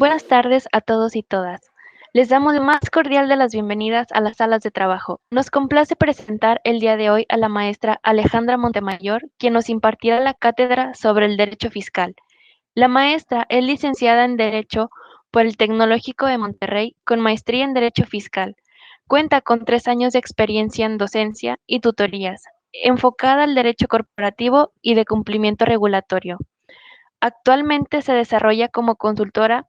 Buenas tardes a todos y todas. Les damos la más cordial de las bienvenidas a las salas de trabajo. Nos complace presentar el día de hoy a la maestra Alejandra Montemayor, quien nos impartirá la cátedra sobre el derecho fiscal. La maestra es licenciada en Derecho por el Tecnológico de Monterrey con maestría en Derecho Fiscal. Cuenta con 3 años de experiencia en docencia y tutorías, enfocada al derecho corporativo y de cumplimiento regulatorio. Actualmente se desarrolla como consultora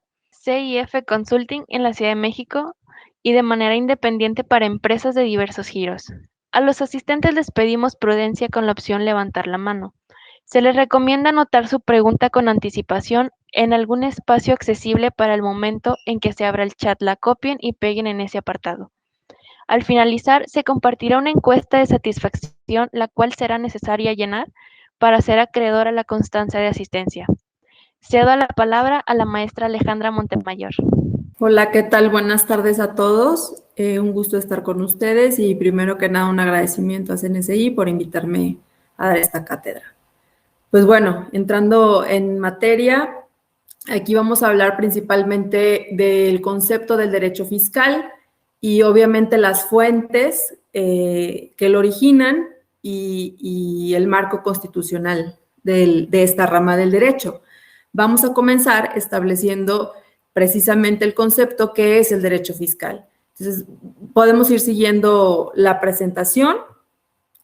CIF Consulting en la Ciudad de México y de manera independiente para empresas de diversos giros. A los asistentes les pedimos prudencia con la opción levantar la mano. Se les recomienda anotar su pregunta con anticipación en algún espacio accesible para el momento en que se abra el chat. La copien y peguen en ese apartado. Al finalizar, se compartirá una encuesta de satisfacción, la cual será necesaria llenar para ser acreedora a la constancia de asistencia. Cedo la palabra a la maestra Alejandra Montemayor. Hola, ¿qué tal? Buenas tardes a todos. Un gusto estar con ustedes y primero que nada un agradecimiento a CNSI por invitarme a dar esta cátedra. Pues bueno, entrando en materia, aquí vamos a hablar principalmente del concepto del derecho fiscal y obviamente las fuentes que lo originan y el marco constitucional de esta rama del derecho. Vamos a comenzar estableciendo precisamente el concepto que es el derecho fiscal. Entonces, podemos ir siguiendo la presentación.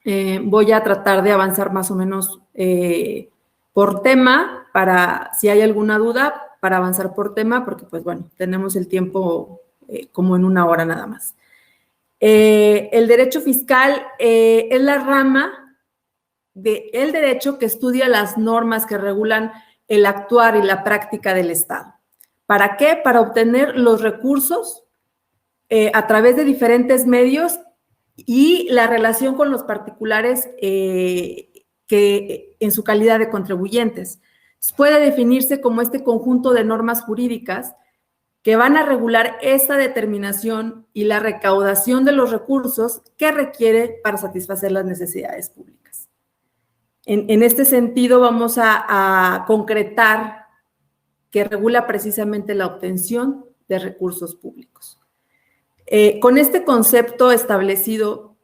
Voy a tratar de avanzar más o menos por tema, para si hay alguna duda, para avanzar por tema, porque pues bueno, tenemos el tiempo como en 1 hora nada más. El derecho fiscal es la rama del derecho que estudia las normas que regulan el actuar y la práctica del Estado. ¿Para qué? Para obtener los recursos a través de diferentes medios y la relación con los particulares que en su calidad de contribuyentes. Puede definirse como este conjunto de normas jurídicas que van a regular esta determinación y la recaudación de los recursos que requiere para satisfacer las necesidades públicas. En este sentido, vamos a concretar que regula precisamente la obtención de recursos públicos. Con este concepto establecido,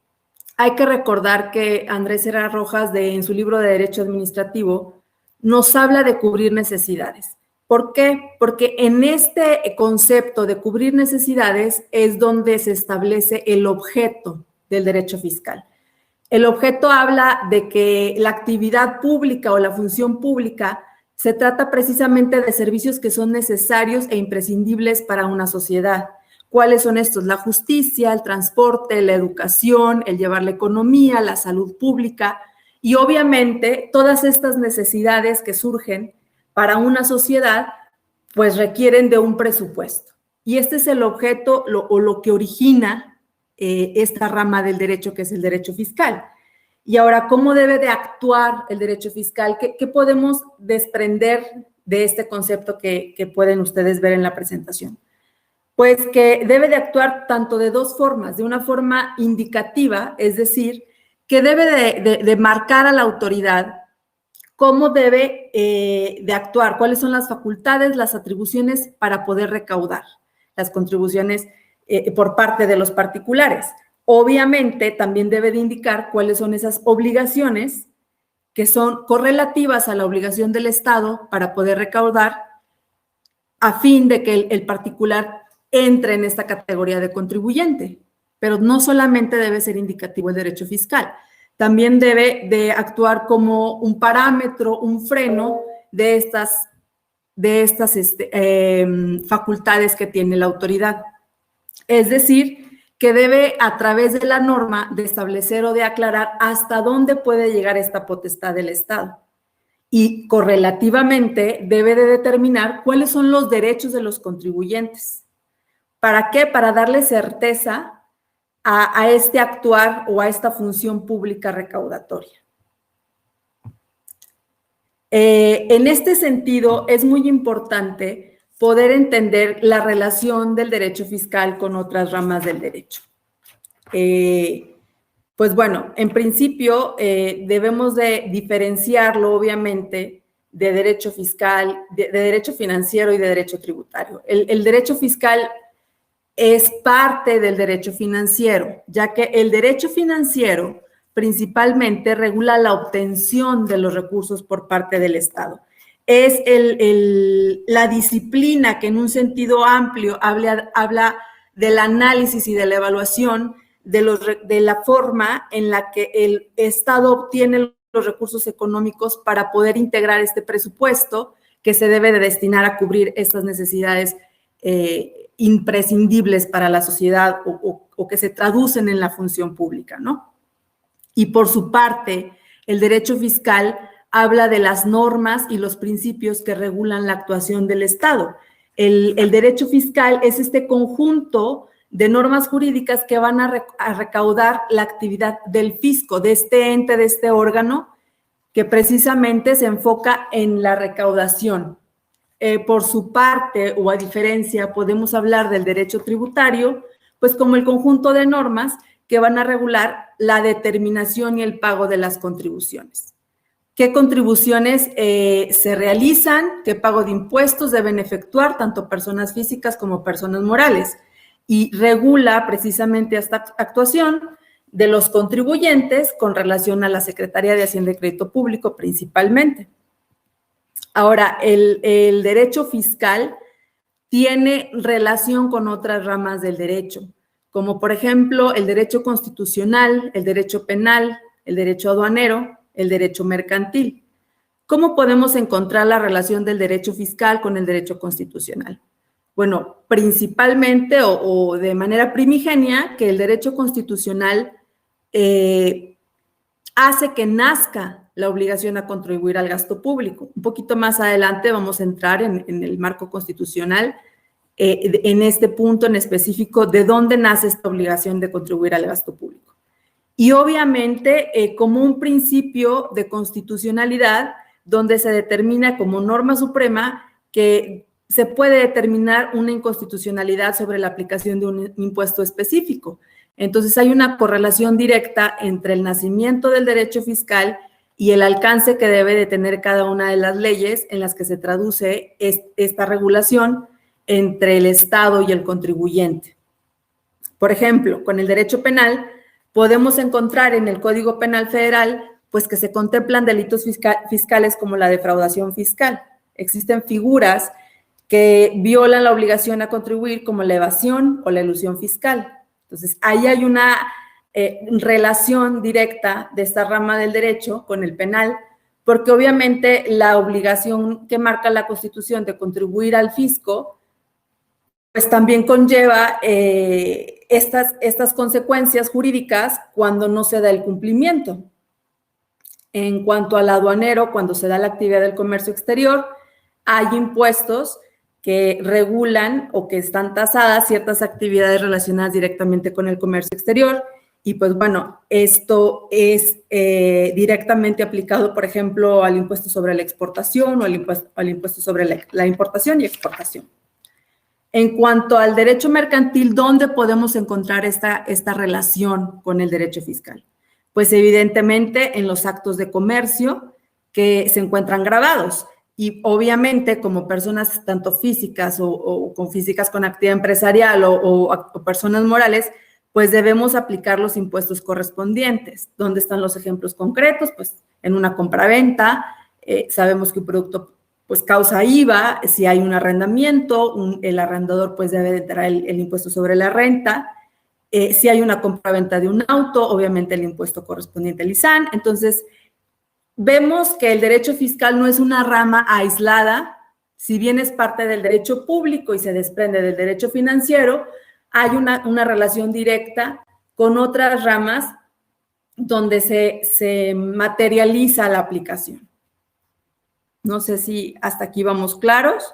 hay que recordar que Andrés Herrera Rojas, en su libro de Derecho Administrativo, nos habla de cubrir necesidades. ¿Por qué? Porque en este concepto de cubrir necesidades es donde se establece el objeto del derecho fiscal. El objeto habla de que la actividad pública o la función pública se trata precisamente de servicios que son necesarios e imprescindibles para una sociedad. ¿Cuáles son estos? La justicia, el transporte, la educación, el llevar la economía, la salud pública y obviamente todas estas necesidades que surgen para una sociedad pues requieren de un presupuesto. Y este es el objeto o lo que origina esta rama del derecho que es el derecho fiscal. Y ahora, ¿cómo debe de actuar el derecho fiscal? ¿Qué podemos desprender de este concepto que pueden ustedes ver en la presentación? Pues que debe de actuar tanto de 2 formas, de una forma indicativa, es decir, que debe de marcar a la autoridad cómo debe de actuar, cuáles son las facultades, las atribuciones para poder recaudar las contribuciones por parte de los particulares. Obviamente, también debe de indicar cuáles son esas obligaciones que son correlativas a la obligación del Estado para poder recaudar a fin de que el particular entre en esta categoría de contribuyente. Pero no solamente debe ser indicativo el derecho fiscal, también debe de actuar como un parámetro, un freno de estas facultades que tiene la autoridad. Es decir, que debe a través de la norma de establecer o de aclarar hasta dónde puede llegar esta potestad del Estado. Y correlativamente debe de determinar cuáles son los derechos de los contribuyentes. ¿Para qué? Para darle certeza a este actuar o a esta función pública recaudatoria. En este sentido, es muy importante poder entender la relación del derecho fiscal con otras ramas del derecho. Pues bueno, en principio debemos de diferenciarlo, obviamente, de derecho fiscal, de derecho financiero y de derecho tributario. El derecho fiscal es parte del derecho financiero, ya que el derecho financiero principalmente regula la obtención de los recursos por parte del Estado. Es la disciplina que en un sentido amplio habla del análisis y de la evaluación de la forma en la que el Estado obtiene los recursos económicos para poder integrar este presupuesto que se debe de destinar a cubrir estas necesidades imprescindibles para la sociedad o que se traducen en la función pública, ¿no? Y por su parte, el derecho fiscal habla de las normas y los principios que regulan la actuación del Estado. El derecho fiscal es este conjunto de normas jurídicas que van a recaudar la actividad del fisco, de este ente, de este órgano, que precisamente se enfoca en la recaudación. Por su parte, o a diferencia, podemos hablar del derecho tributario, pues como el conjunto de normas que van a regular la determinación y el pago de las contribuciones. ¿Qué contribuciones se realizan? ¿Qué pago de impuestos deben efectuar tanto personas físicas como personas morales? Y regula precisamente esta actuación de los contribuyentes con relación a la Secretaría de Hacienda y Crédito Público principalmente. Ahora, el derecho fiscal tiene relación con otras ramas del derecho, como por ejemplo el derecho constitucional, el derecho penal, el derecho aduanero, el derecho mercantil. ¿Cómo podemos encontrar la relación del derecho fiscal con el derecho constitucional? Bueno, principalmente o de manera primigenia, que el derecho constitucional hace que nazca la obligación a contribuir al gasto público. Un poquito más adelante vamos a entrar en el marco constitucional, en este punto en específico, de dónde nace esta obligación de contribuir al gasto público. Y obviamente, como un principio de constitucionalidad, donde se determina como norma suprema que se puede determinar una inconstitucionalidad sobre la aplicación de un impuesto específico. Entonces, hay una correlación directa entre el nacimiento del derecho fiscal y el alcance que debe de tener cada una de las leyes en las que se traduce esta regulación entre el Estado y el contribuyente. Por ejemplo, con el derecho penal, podemos encontrar en el Código Penal Federal, pues que se contemplan delitos fiscales como la defraudación fiscal. Existen figuras que violan la obligación a contribuir como la evasión o la elusión fiscal. Entonces, ahí hay una relación directa de esta rama del derecho con el penal, porque obviamente la obligación que marca la Constitución de contribuir al fisco, pues también conlleva estas consecuencias jurídicas cuando no se da el cumplimiento. En cuanto al aduanero, cuando se da la actividad del comercio exterior, hay impuestos que regulan o que están tasadas ciertas actividades relacionadas directamente con el comercio exterior. Y pues bueno, esto es directamente aplicado, por ejemplo, al impuesto sobre la exportación o al impuesto sobre la importación y exportación. En cuanto al derecho mercantil, ¿dónde podemos encontrar esta relación con el derecho fiscal? Pues evidentemente en los actos de comercio que se encuentran gravados. Y obviamente como personas tanto físicas o con físicas con actividad empresarial o personas morales, pues debemos aplicar los impuestos correspondientes. ¿Dónde están los ejemplos concretos? Pues en una compraventa, sabemos que un producto pues causa IVA, si hay un arrendamiento, el arrendador pues debe de traer el impuesto sobre la renta. Si hay una compraventa de un auto, obviamente el impuesto correspondiente al ISAN. Entonces, vemos que el derecho fiscal no es una rama aislada, si bien es parte del derecho público y se desprende del derecho financiero, hay una relación directa con otras ramas donde se materializa la aplicación. No sé si hasta aquí vamos claros.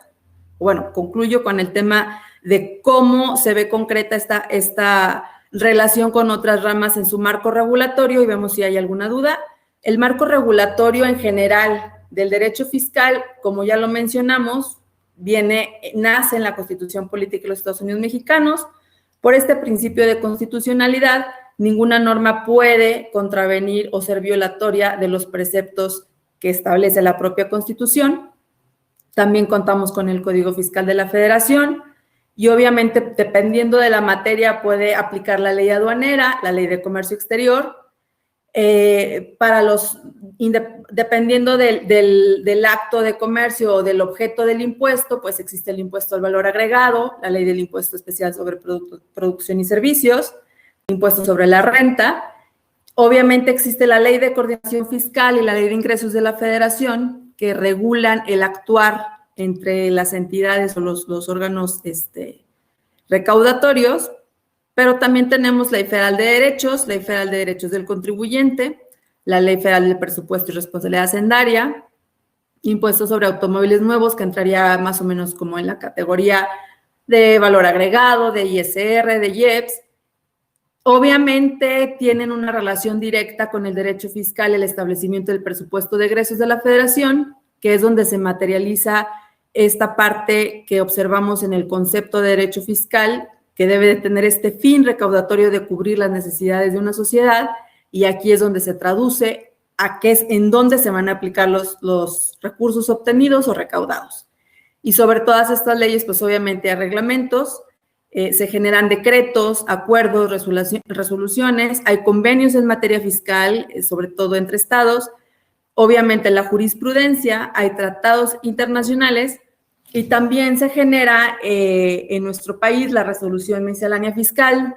Bueno, concluyo con el tema de cómo se ve concreta esta relación con otras ramas en su marco regulatorio y vemos si hay alguna duda. El marco regulatorio en general del derecho fiscal, como ya lo mencionamos, nace en la Constitución Política de los Estados Unidos Mexicanos. Por este principio de constitucionalidad, ninguna norma puede contravenir o ser violatoria de los preceptos que establece la propia Constitución. También contamos con el Código Fiscal de la Federación y obviamente dependiendo de la materia puede aplicar la ley aduanera, la ley de comercio exterior. Dependiendo del acto de comercio o del objeto del impuesto, pues existe el impuesto al valor agregado, la ley del impuesto especial sobre producción y servicios, el impuesto sobre la renta. Obviamente existe la ley de coordinación fiscal y la ley de ingresos de la Federación que regulan el actuar entre las entidades o los órganos recaudatorios. Pero también tenemos la Ley Federal de Derechos, Ley Federal de Derechos del Contribuyente, la Ley Federal del Presupuesto y Responsabilidad Hacendaria, impuestos sobre automóviles nuevos, que entraría más o menos como en la categoría de valor agregado, de ISR, de IEPS. Obviamente tienen una relación directa con el derecho fiscal, el establecimiento del presupuesto de egresos de la Federación, que es donde se materializa esta parte que observamos en el concepto de derecho fiscal, que debe de tener este fin recaudatorio de cubrir las necesidades de una sociedad, y aquí es donde se traduce a qué es en dónde se van a aplicar los recursos obtenidos o recaudados. Y sobre todas estas leyes, pues obviamente hay reglamentos, se generan decretos, acuerdos, resoluciones, hay convenios en materia fiscal, sobre todo entre estados, obviamente la jurisprudencia, hay tratados internacionales. Y también se genera en nuestro país la resolución miscelánea fiscal,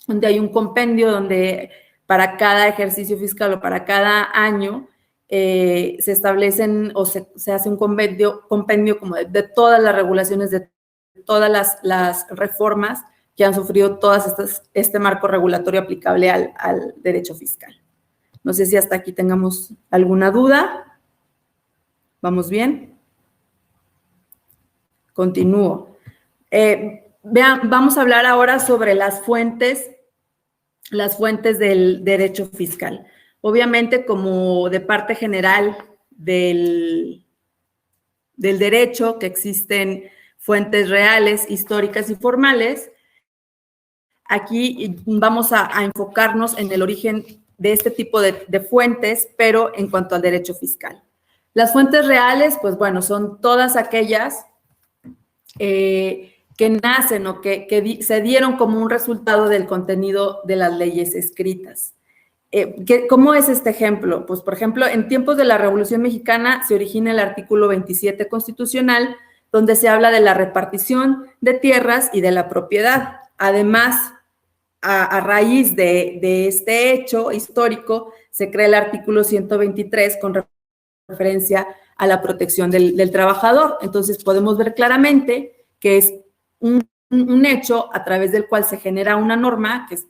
donde hay un compendio donde para cada ejercicio fiscal o para cada año se establecen o se hace un compendio como de todas las regulaciones, de todas las reformas que han sufrido todas este marco regulatorio aplicable al derecho fiscal. No sé si hasta aquí tengamos alguna duda. ¿Vamos bien? Continúo. Vamos a hablar ahora sobre las fuentes del derecho fiscal. Obviamente, como de parte general del derecho, que existen fuentes reales, históricas y formales, aquí vamos a enfocarnos en el origen de este tipo de fuentes, pero en cuanto al derecho fiscal. Las fuentes reales, pues bueno, son todas aquellas que nacen o que se dieron como un resultado del contenido de las leyes escritas. ¿Cómo es este ejemplo? Pues, por ejemplo, en tiempos de la Revolución Mexicana se origina el artículo 27 constitucional, donde se habla de la repartición de tierras y de la propiedad. Además, a raíz de este hecho histórico, se crea el artículo 123 con referencia a la protección del trabajador. Entonces, podemos ver claramente que es un hecho a través del cual se genera una norma, que es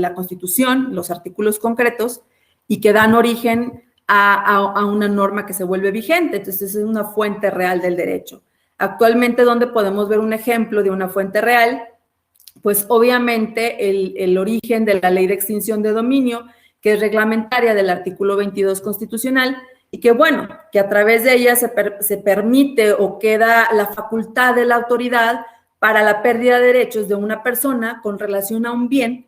la Constitución, los artículos concretos, y que dan origen a una norma que se vuelve vigente. Entonces, es una fuente real del derecho. Actualmente, ¿dónde podemos ver un ejemplo de una fuente real? Pues, obviamente, el origen de la Ley de Extinción de Dominio, que es reglamentaria del artículo 22 constitucional, y que, bueno, que a través de ella se permite o queda la facultad de la autoridad para la pérdida de derechos de una persona con relación a un bien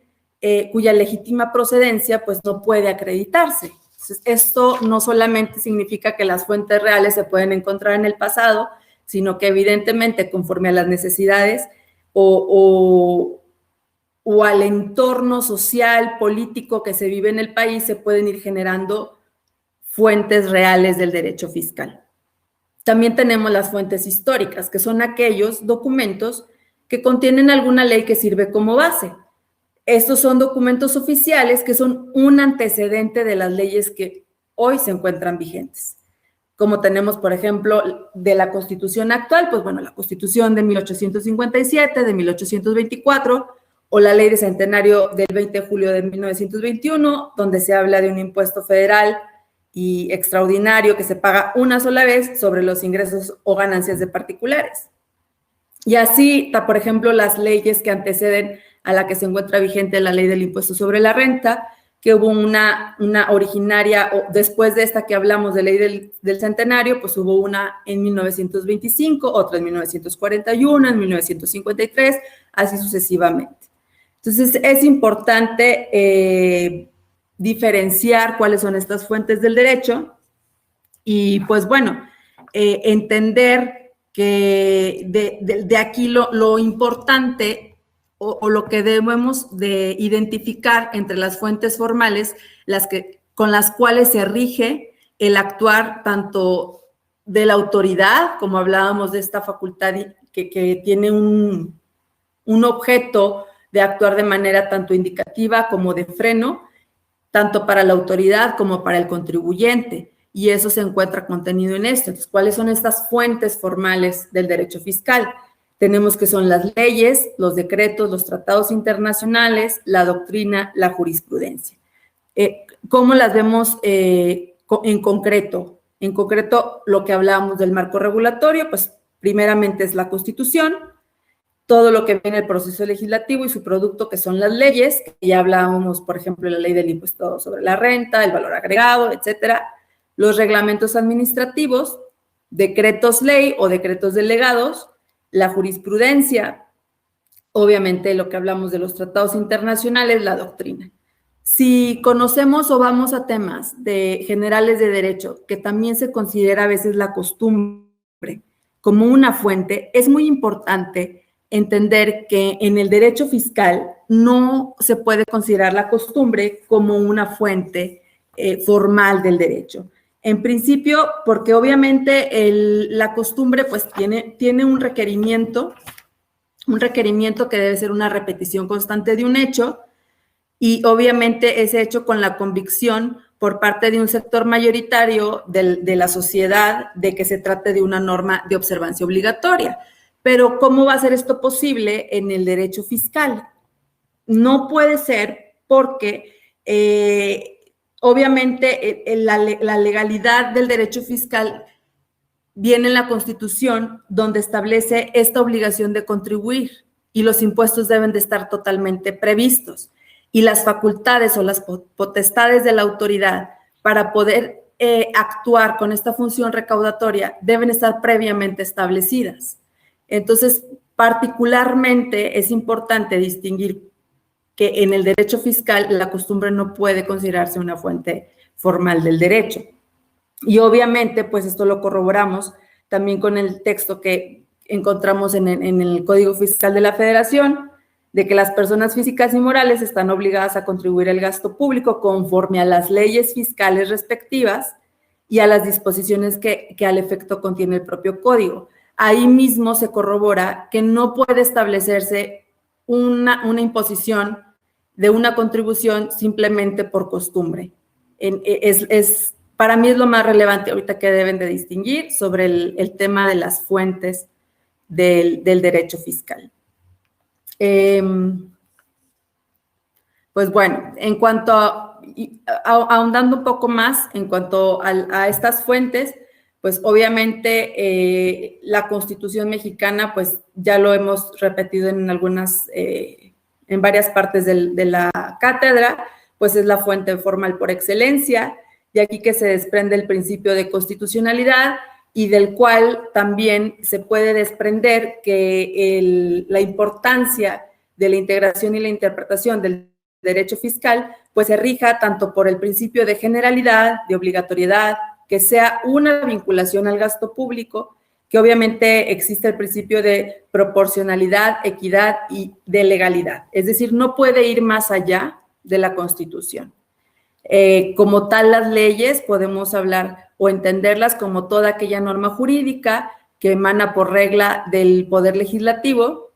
cuya legítima procedencia pues no puede acreditarse. Entonces, esto no solamente significa que las fuentes reales se pueden encontrar en el pasado, sino que evidentemente conforme a las necesidades o al entorno social, político que se vive en el país, se pueden ir generando fuentes reales del derecho fiscal. También tenemos las fuentes históricas, que son aquellos documentos que contienen alguna ley que sirve como base. Estos son documentos oficiales que son un antecedente de las leyes que hoy se encuentran vigentes. Como tenemos, por ejemplo, de la Constitución actual, pues bueno, la Constitución de 1857, de 1824, o la Ley de Centenario del 20 de julio de 1921, donde se habla de un impuesto federal y extraordinario que se paga una sola vez sobre los ingresos o ganancias de particulares. Y así está, por ejemplo, las leyes que anteceden a la que se encuentra vigente la Ley del Impuesto sobre la Renta, que hubo una originaria, o después de esta que hablamos de Ley del Centenario, pues hubo una en 1925, otra en 1941, en 1953, así sucesivamente. Entonces, es importante diferenciar cuáles son estas fuentes del derecho Y pues bueno, entender que de aquí lo importante o lo que debemos de identificar entre las fuentes formales, con las cuales se rige el actuar tanto de la autoridad, como hablábamos de esta facultad que tiene un objeto de actuar de manera tanto indicativa como de freno, tanto para la autoridad como para el contribuyente, y eso se encuentra contenido en esto. Entonces, ¿cuáles son estas fuentes formales del derecho fiscal? Tenemos que son las leyes, los decretos, los tratados internacionales, la doctrina, la jurisprudencia. ¿Cómo las vemos en concreto? En concreto, lo que hablábamos del marco regulatorio, pues primeramente es la Constitución, todo lo que viene el proceso legislativo y su producto, que son las leyes, que ya hablábamos, por ejemplo, la ley del impuesto sobre la renta, el valor agregado, etcétera, los reglamentos administrativos, decretos ley o decretos delegados, la jurisprudencia, obviamente lo que hablamos de los tratados internacionales, la doctrina. Si conocemos o vamos a temas generales de derecho, que también se considera a veces la costumbre como una fuente, es muy importante entender que en el derecho fiscal no se puede considerar la costumbre como una fuente formal del derecho. En principio, porque obviamente la costumbre pues tiene un requerimiento que debe ser una repetición constante de un hecho, y obviamente ese hecho con la convicción por parte de un sector mayoritario de la sociedad de que se trate de una norma de observancia obligatoria. Pero ¿cómo va a ser esto posible en el derecho fiscal? No puede ser porque obviamente la legalidad del derecho fiscal viene en la Constitución, donde establece esta obligación de contribuir, y los impuestos deben de estar totalmente previstos, y las facultades o las potestades de la autoridad para poder actuar con esta función recaudatoria deben estar previamente establecidas. Entonces, particularmente es importante distinguir que en el derecho fiscal la costumbre no puede considerarse una fuente formal del derecho. Y obviamente, pues esto lo corroboramos también con el texto que encontramos en el Código Fiscal de la Federación, de que las personas físicas y morales están obligadas a contribuir al gasto público conforme a las leyes fiscales respectivas y a las disposiciones que al efecto contiene el propio código. Ahí mismo se corrobora que no puede establecerse una imposición de una contribución simplemente por costumbre. Para mí es lo más relevante ahorita que deben de distinguir sobre el tema de las fuentes del derecho fiscal. Pues bueno, en cuanto ahondando un poco más en cuanto a estas fuentes, pues obviamente la Constitución mexicana, pues ya lo hemos repetido en varias partes de la cátedra, pues es la fuente formal por excelencia, y aquí que se desprende el principio de constitucionalidad, y del cual también se puede desprender que la importancia de la integración y la interpretación del derecho fiscal, pues se rija tanto por el principio de generalidad, de obligatoriedad, que sea una vinculación al gasto público, que obviamente existe el principio de proporcionalidad, equidad y de legalidad. Es decir, no puede ir más allá de la Constitución. Como tal, las leyes podemos hablar o entenderlas como toda aquella norma jurídica que emana por regla del Poder Legislativo,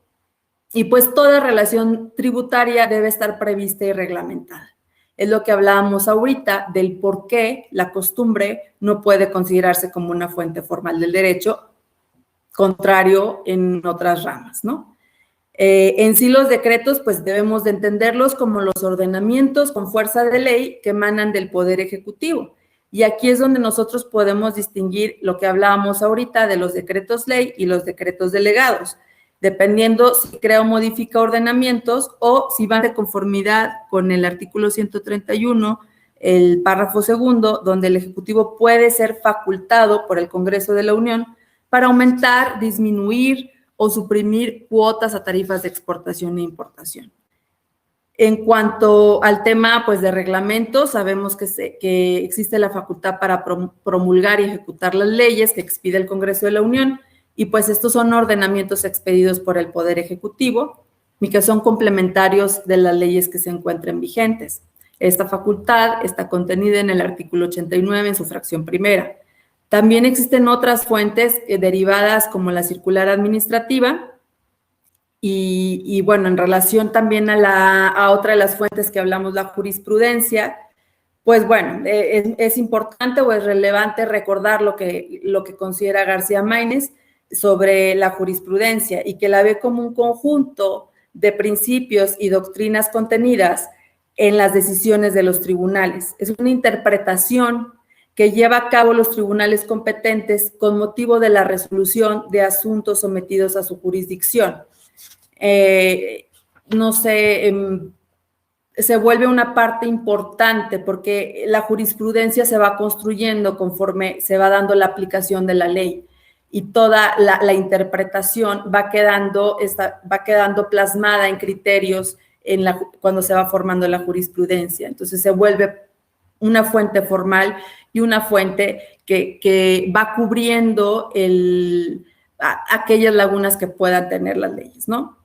y pues toda relación tributaria debe estar prevista y reglamentada. Es lo que hablábamos ahorita del por qué la costumbre no puede considerarse como una fuente formal del derecho, contrario en otras ramas, ¿no? En sí los decretos, pues debemos de entenderlos como los ordenamientos con fuerza de ley que emanan del Poder Ejecutivo. Y aquí es donde nosotros podemos distinguir lo que hablábamos ahorita de los decretos ley y los decretos delegados, dependiendo si crea o modifica ordenamientos o si van de conformidad con el artículo 131, el párrafo segundo, donde el Ejecutivo puede ser facultado por el Congreso de la Unión para aumentar, disminuir o suprimir cuotas a tarifas de exportación e importación. En cuanto al tema, pues, de reglamentos, sabemos que existe la facultad para promulgar y ejecutar las leyes que expide el Congreso de la Unión, y pues estos son ordenamientos expedidos por el Poder Ejecutivo y que son complementarios de las leyes que se encuentren vigentes. Esta facultad está contenida en el artículo 89 en su fracción primera. También existen otras fuentes derivadas como la circular administrativa, y bueno, en relación también a otra de las fuentes que hablamos, la jurisprudencia, pues bueno, es importante o es relevante recordar lo que considera García Maínez sobre la jurisprudencia y que la ve como un conjunto de principios y doctrinas contenidas en las decisiones de los tribunales. Es una interpretación que lleva a cabo los tribunales competentes con motivo de la resolución de asuntos sometidos a su jurisdicción. No sé, se vuelve una parte importante porque la jurisprudencia se va construyendo conforme se va dando la aplicación de la ley y toda la interpretación va quedando plasmada en criterios cuando se va formando la jurisprudencia. Entonces se vuelve una fuente formal y una fuente que va cubriendo aquellas lagunas que puedan tener las leyes, ¿no?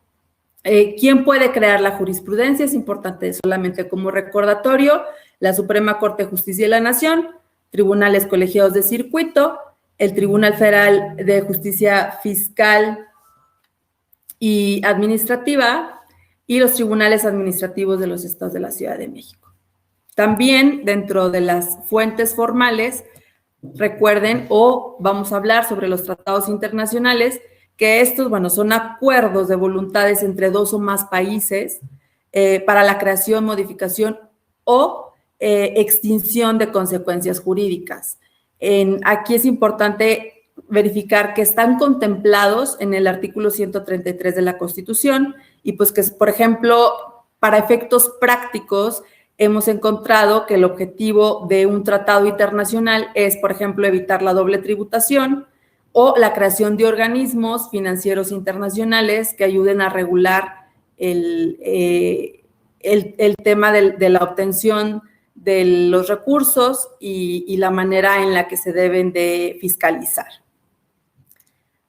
¿Quién puede crear la jurisprudencia? Es importante solamente como recordatorio: la Suprema Corte de Justicia de la Nación, tribunales colegiados de circuito, el Tribunal Federal de Justicia Fiscal y Administrativa y los tribunales administrativos de los estados de la Ciudad de México. También dentro de las fuentes formales, recuerden, vamos a hablar sobre los tratados internacionales, que estos, bueno, son acuerdos de voluntades entre dos o más países para la creación, modificación o extinción de consecuencias jurídicas. Aquí es importante verificar que están contemplados en el artículo 133 de la Constitución y pues que, por ejemplo, para efectos prácticos, hemos encontrado que el objetivo de un tratado internacional es, por ejemplo, evitar la doble tributación o la creación de organismos financieros internacionales que ayuden a regular el tema de la obtención de los recursos y la manera en la que se deben de fiscalizar.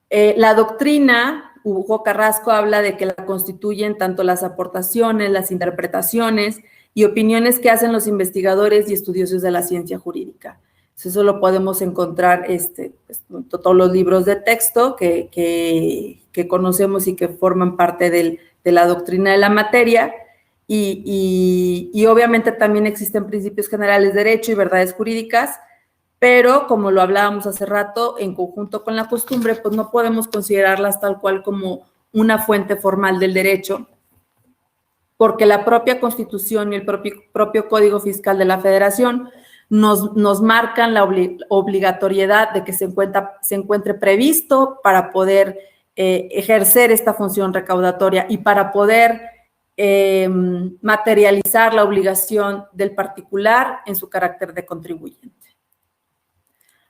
La doctrina, Hugo Carrasco habla de que la constituyen tanto las aportaciones, las interpretaciones y opiniones que hacen los investigadores y estudiosos de la ciencia jurídica. Eso lo podemos encontrar todos los libros de texto que conocemos y que forman parte de la doctrina de la materia. Y obviamente también existen principios generales de derecho y verdades jurídicas, pero como lo hablábamos hace rato, en conjunto con la costumbre, pues no podemos considerarlas tal cual como una fuente formal del derecho, porque la propia Constitución y el propio Código Fiscal de la Federación nos marcan la obligatoriedad de que se encuentre previsto para poder ejercer esta función recaudatoria y para poder materializar la obligación del particular en su carácter de contribuyente.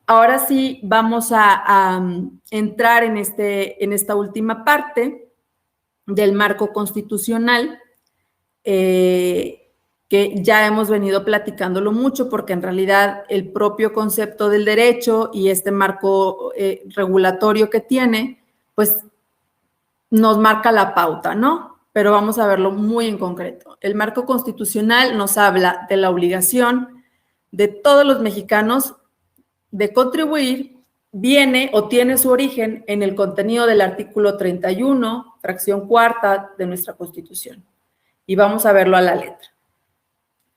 Ahora sí vamos a entrar en esta última parte del marco constitucional, que ya hemos venido platicándolo mucho porque en realidad el propio concepto del derecho y este marco regulatorio que tiene, pues nos marca la pauta, ¿no? Pero vamos a verlo muy en concreto. El marco constitucional nos habla de la obligación de todos los mexicanos de contribuir, viene o tiene su origen en el contenido del artículo 31, fracción cuarta de nuestra Constitución. Y vamos a verlo a la letra.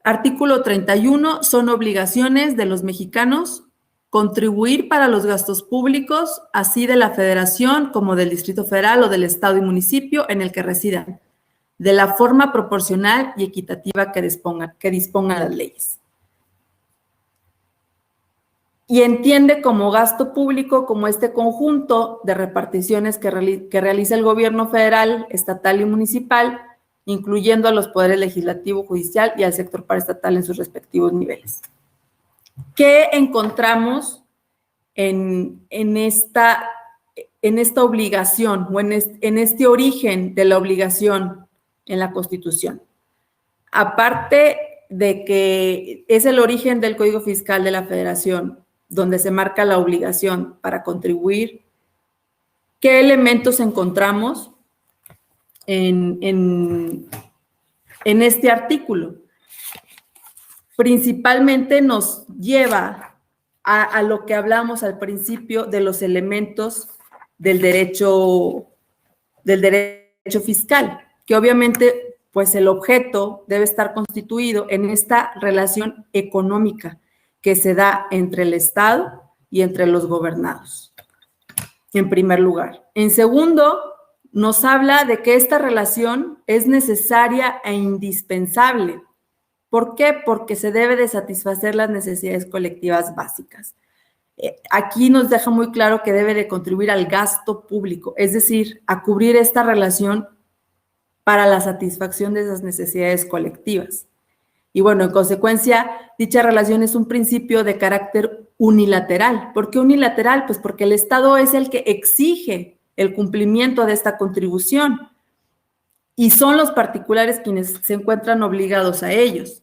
Artículo 31, son obligaciones de los mexicanos contribuir para los gastos públicos, así de la Federación como del Distrito Federal o del Estado y municipio en el que residan, de la forma proporcional y equitativa que dispongan las leyes. Y entiende como gasto público como este conjunto de reparticiones que realiza el gobierno federal, estatal y municipal, incluyendo a los poderes legislativo, judicial y al sector paraestatal en sus respectivos niveles. ¿Qué encontramos en esta obligación o en este origen de la obligación en la Constitución? aparte de que es el origen del Código Fiscal de la Federación, donde se marca la obligación para contribuir, ¿qué elementos encontramos en este artículo? Principalmente nos lleva a lo que hablamos al principio de los elementos del derecho fiscal, que obviamente pues el objeto debe estar constituido en esta relación económica que se da entre el Estado y entre los gobernados, en primer lugar. En segundo, nos habla de que esta relación es necesaria e indispensable. ¿Por qué? Porque se debe de satisfacer las necesidades colectivas básicas. Aquí nos deja muy claro que debe de contribuir al gasto público, es decir, a cubrir esta relación para la satisfacción de esas necesidades colectivas. Y bueno, en consecuencia, dicha relación es un principio de carácter unilateral. ¿Por qué unilateral? Pues porque el Estado es el que exige el cumplimiento de esta contribución y son los particulares quienes se encuentran obligados a ellos.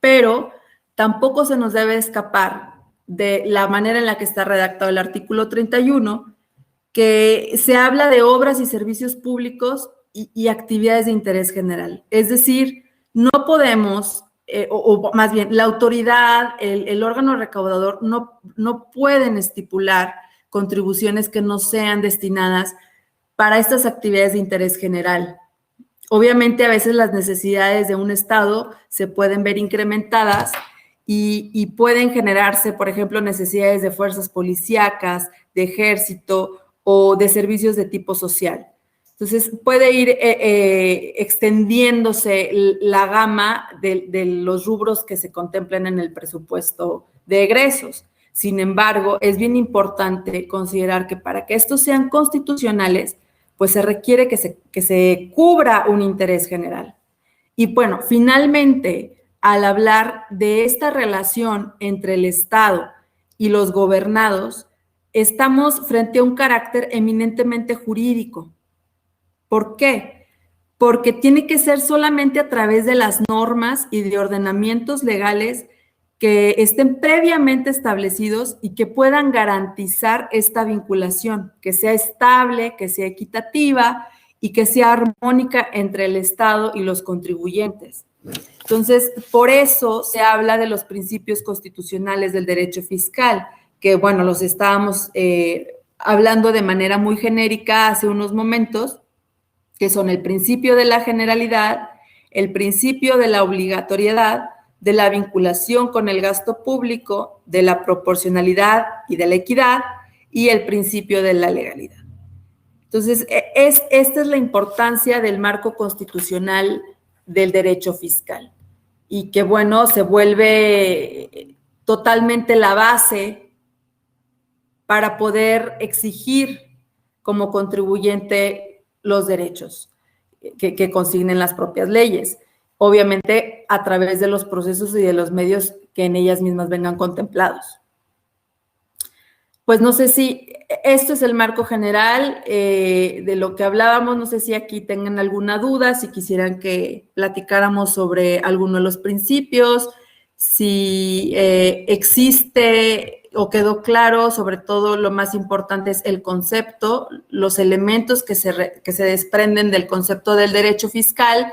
Pero tampoco se nos debe escapar de la manera en la que está redactado el artículo 31, que se habla de obras y servicios públicos y actividades de interés general. Es decir, no podemos, o más bien, la autoridad, el órgano recaudador, no pueden estipular contribuciones que no sean destinadas para estas actividades de interés general. Obviamente, a veces las necesidades de un Estado se pueden ver incrementadas y pueden generarse, por ejemplo, necesidades de fuerzas policíacas, de ejército o de servicios de tipo social. Entonces, puede ir extendiéndose la gama de los rubros que se contemplan en el presupuesto de egresos. Sin embargo, es bien importante considerar que para que estos sean constitucionales, pues se requiere que se cubra un interés general. Y bueno, finalmente, al hablar de esta relación entre el Estado y los gobernados, estamos frente a un carácter eminentemente jurídico. ¿Por qué? Porque tiene que ser solamente a través de las normas y de ordenamientos legales que estén previamente establecidos y que puedan garantizar esta vinculación, que sea estable, que sea equitativa y que sea armónica entre el Estado y los contribuyentes. Entonces, por eso se habla de los principios constitucionales del derecho fiscal, que bueno, los estábamos hablando de manera muy genérica hace unos momentos, que son el principio de la generalidad, el principio de la obligatoriedad, de la vinculación con el gasto público, de la proporcionalidad y de la equidad, y el principio de la legalidad. Entonces, esta es la importancia del marco constitucional del derecho fiscal y que, bueno, se vuelve totalmente la base para poder exigir como contribuyente los derechos que consignen las propias leyes, obviamente a través de los procesos y de los medios que en ellas mismas vengan contemplados. Pues no sé si esto es el marco general de lo que hablábamos, no sé si aquí tengan alguna duda, si quisieran que platicáramos sobre alguno de los principios, si existe o quedó claro, sobre todo lo más importante es el concepto, los elementos que se desprenden del concepto del derecho fiscal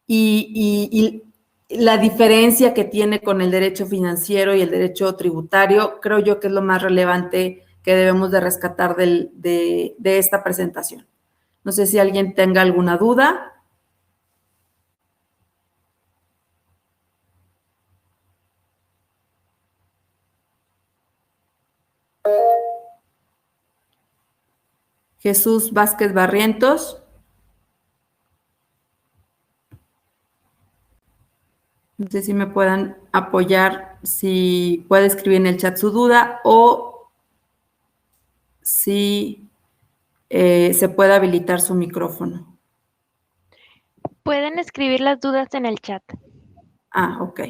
y la diferencia que tiene con el derecho financiero y el derecho tributario, creo yo que es lo más relevante que debemos de rescatar de esta presentación. No sé si alguien tenga alguna duda. Jesús Vázquez Barrientos. No sé si me puedan apoyar, si puede escribir en el chat su duda o si se puede habilitar su micrófono. Pueden escribir las dudas en el chat. Ah, ok.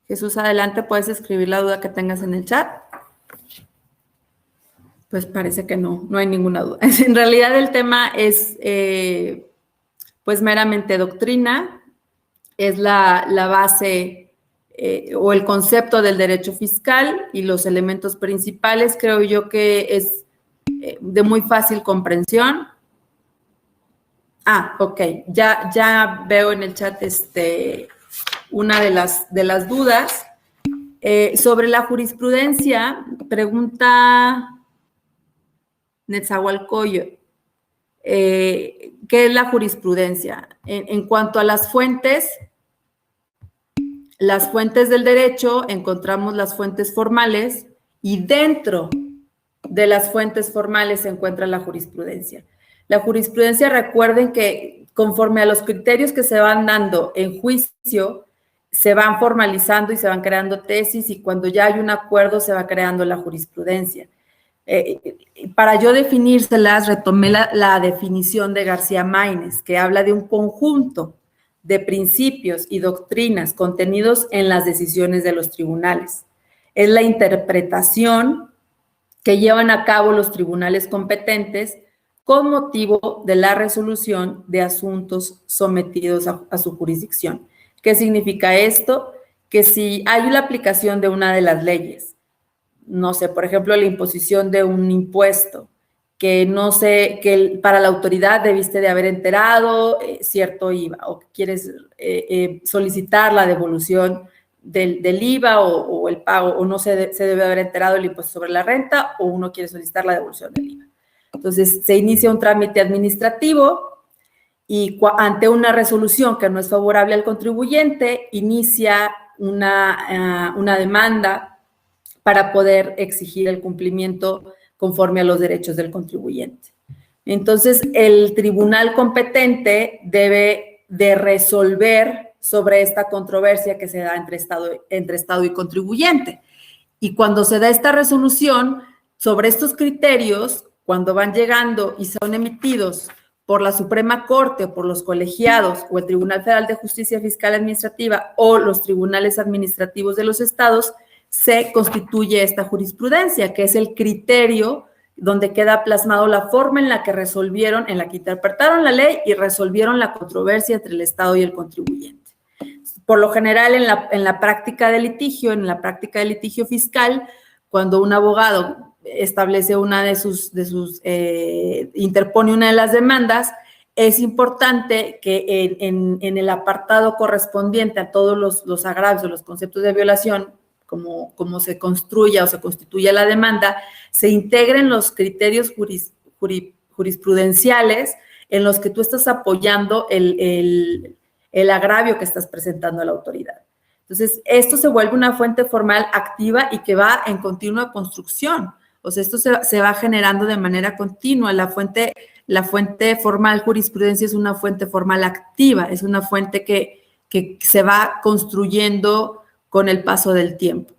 Jesús, adelante, puedes escribir la duda que tengas en el chat. Pues parece que no hay ninguna duda. En realidad el tema es pues meramente doctrina, es la base o el concepto del derecho fiscal y los elementos principales. Creo yo que es de muy fácil comprensión. Ok, ya veo en el chat una de las dudas. Sobre la jurisprudencia, pregunta Netzahualcoyo, ¿qué es la jurisprudencia? En cuanto a las fuentes del derecho, encontramos las fuentes formales y dentro de las fuentes formales se encuentra la jurisprudencia. La jurisprudencia, recuerden que conforme a los criterios que se van dando en juicio, se van formalizando y se van creando tesis, y cuando ya hay un acuerdo se va creando la jurisprudencia. Para yo definírselas, retomé la definición de García Maínez, que habla de un conjunto de principios y doctrinas contenidos en las decisiones de los tribunales. Es la interpretación que llevan a cabo los tribunales competentes con motivo de la resolución de asuntos sometidos a su jurisdicción. ¿Qué significa esto? Que si hay una aplicación de una de las leyes, no sé, por ejemplo, la imposición de un impuesto, que no sé, que para la autoridad debiste de haber enterado cierto IVA, o que quieres solicitar la devolución del IVA o el pago, o no se debe haber enterado el impuesto sobre la renta, o uno quiere solicitar la devolución del IVA. Entonces, se inicia un trámite administrativo y ante una resolución que no es favorable al contribuyente, inicia una demanda para poder exigir el cumplimiento conforme a los derechos del contribuyente. Entonces, el tribunal competente debe de resolver sobre esta controversia que se da entre Estado y contribuyente. Y cuando se da esta resolución sobre estos criterios, cuando van llegando y son emitidos por la Suprema Corte o por los colegiados o el Tribunal Federal de Justicia Fiscal Administrativa o los tribunales administrativos de los estados, se constituye esta jurisprudencia, que es el criterio donde queda plasmado la forma en la que resolvieron, en la que interpretaron la ley y resolvieron la controversia entre el Estado y el contribuyente. Por lo general, en la práctica de litigio fiscal, cuando un abogado establece interpone una de las demandas, es importante que en el apartado correspondiente a todos los agravios o los conceptos de violación, como se construya o se constituya la demanda, se integren los criterios jurisprudenciales en los que tú estás apoyando el agravio que estás presentando a la autoridad. Entonces, esto se vuelve una fuente formal activa y que va en continua construcción. O sea, esto se va generando de manera continua. La fuente formal jurisprudencia es una fuente formal activa, es una fuente que se va construyendo con el paso del tiempo.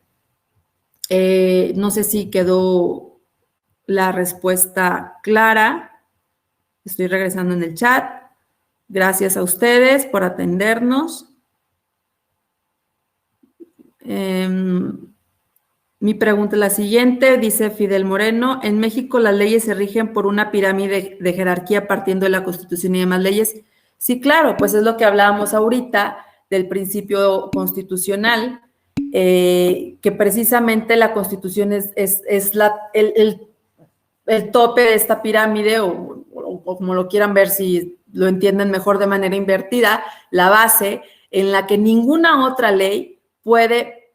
No sé si quedó la respuesta clara. Estoy regresando en el chat. Gracias a ustedes por atendernos. Mi pregunta es la siguiente, dice Fidel Moreno: en México las leyes se rigen por una pirámide de jerarquía partiendo de la Constitución y demás leyes. Sí, claro, pues es lo que hablábamos ahorita del principio constitucional, que precisamente la Constitución es el tope de esta pirámide, o como lo quieran ver, si lo entienden mejor de manera invertida, la base en la que ninguna otra ley puede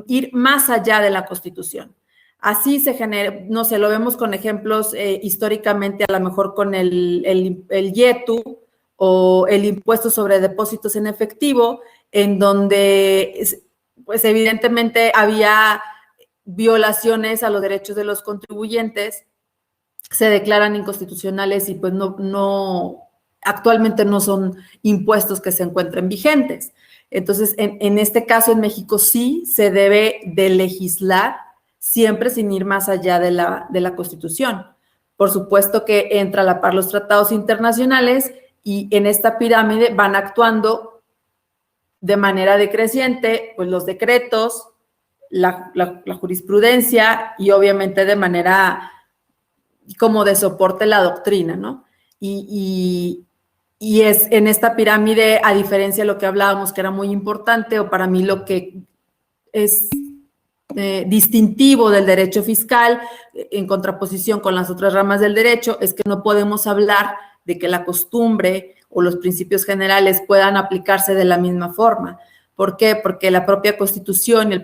ir más allá de la Constitución. Así se genera, no sé, lo vemos con ejemplos históricamente, a lo mejor con el IETU o el impuesto sobre depósitos en efectivo, en donde pues evidentemente había violaciones a los derechos de los contribuyentes, se declaran inconstitucionales y pues actualmente no son impuestos que se encuentren vigentes. Entonces, en este caso, en México sí se debe de legislar siempre sin ir más allá de la Constitución. Por supuesto que entra a la par los tratados internacionales y en esta pirámide van actuando de manera decreciente, pues los decretos, la jurisprudencia y obviamente de manera como de soporte la doctrina, ¿no? Y es en esta pirámide, a diferencia de lo que hablábamos, que era muy importante, o para mí lo que es distintivo del derecho fiscal, en contraposición con las otras ramas del derecho, es que no podemos hablar de que la costumbre o los principios generales puedan aplicarse de la misma forma. ¿Por qué? Porque la propia Constitución y el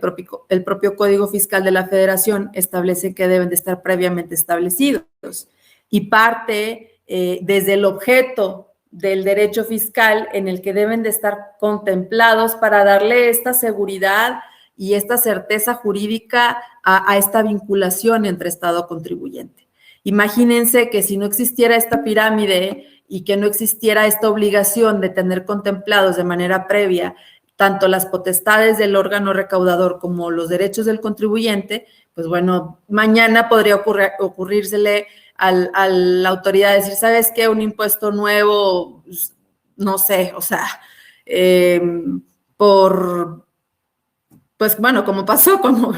propio Código Fiscal de la Federación establecen que deben de estar previamente establecidos. Y parte desde el objeto del derecho fiscal en el que deben de estar contemplados para darle esta seguridad y esta certeza jurídica a esta vinculación entre Estado contribuyente. Imagínense que si no existiera esta pirámide y que no existiera esta obligación de tener contemplados de manera previa tanto las potestades del órgano recaudador como los derechos del contribuyente, pues bueno, mañana podría ocurrírsele a la autoridad decir, ¿sabes qué? Un impuesto nuevo, no sé, o sea, pues bueno, como pasó con